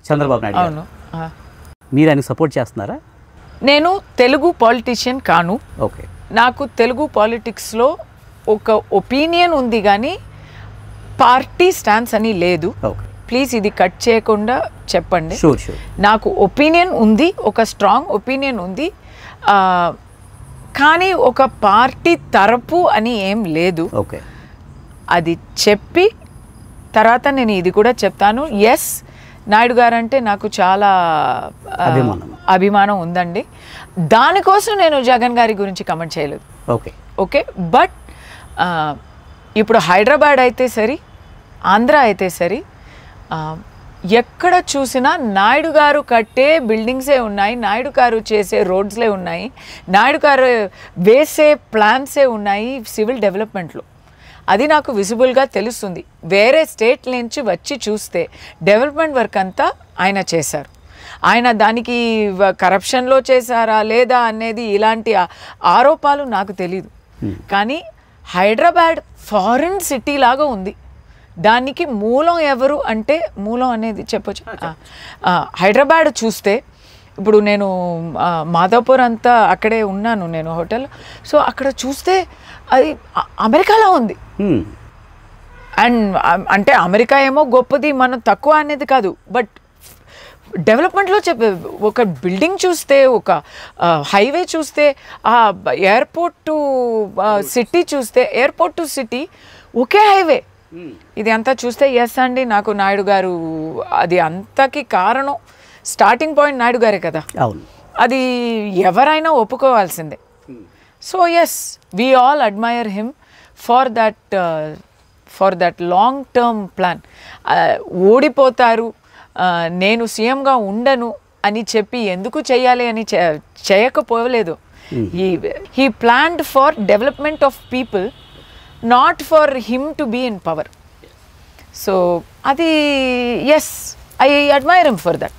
చంద్రబాబు నాయుడు. అవును. మీరు ఆయనకు సపోర్ట్ చేస్తున్నారా? నేను తెలుగు పాలిటిషియన్ కాను. ఓకే. నాకు తెలుగు పాలిటిక్స్లో ఒక ఒపీనియన్ ఉంది కానీ పార్టీ స్టాన్స్ అని లేదు. ఓకే. ప్లీజ్ ఇది కట్ చేయకుండా చెప్పండి. Sure sure. నాకు ఒపీనియన్ ఉంది, ఒక స్ట్రాంగ్ ఒపీనియన్ ఉంది, కానీ ఒక పార్టీ తరపు అని ఏం లేదు. ఓకే. అది చెప్పి తర్వాత నేను ఇది కూడా చెప్తాను. ఎస్, నాయుడు గారు అంటే నాకు చాలా అభిమానం ఉందండి. దానికోసం నేను జగన్ గారి గురించి కమెంట్ చేయలేదు. ఓకే. ఓకే. బట్ ఇప్పుడు హైదరాబాద్ అయితే సరి, ఆంధ్ర అయితే సరి, ఎక్కడ చూసినా నాయుడు గారు కట్టే బిల్డింగ్సే ఉన్నాయి, నాయుడు గారు చేసే రోడ్స్లే ఉన్నాయి, నాయుడు గారు వేసే ప్లాన్సే ఉన్నాయి సివిల్ డెవలప్మెంట్లో. అది నాకు విజిబుల్గా తెలుస్తుంది. వేరే స్టేట్ నుంచి వచ్చి చూస్తే డెవలప్మెంట్ వర్క్ అంతా ఆయన చేశారు. ఆయన దానికి కరప్షన్లో చేశారా లేదా అనేది ఇలాంటి ఆరోపాలు నాకు తెలీదు. కానీ హైదరాబాద్ ఫారిన్ సిటీ లాగా ఉంది. దానికి మూలం ఎవరు అంటే, మూలం అనేది చెప్పొచ్చు. హైదరాబాద్ చూస్తే ఇప్పుడు నేను మాధవపూర్ అంతా అక్కడే ఉన్నాను నేను హోటల్. సో అక్కడ చూస్తే అది అమెరికాలో ఉంది. అండ్ అంటే అమెరికా ఏమో గొప్పది, మనం తక్కువ అనేది కాదు. బట్ డెవలప్మెంట్లో ఒక బిల్డింగ్ చూస్తే, ఒక హైవే చూస్తే, ఆ ఎయిర్పోర్ట్ టు సిటీ చూస్తే, airport to city okay highway. ఇది అంతా చూస్తే ఎస్ అండి, నాకు నాయుడు గారు అది అంతకి కారణం, స్టార్టింగ్ పాయింట్ నాయుడు గారే కదా. అవును. అది ఎవరైనా ఒప్పుకోవాల్సిందే. So yes, we all admire him for that long term plan. ఓడిపోతారు, నేను సీఎంగా ఉండను అని చెప్పి ఎందుకు చేయాలి అని చేయకపోలేదు. He planned for development of people, not for him to be in power. So అది yes, I admire him for that.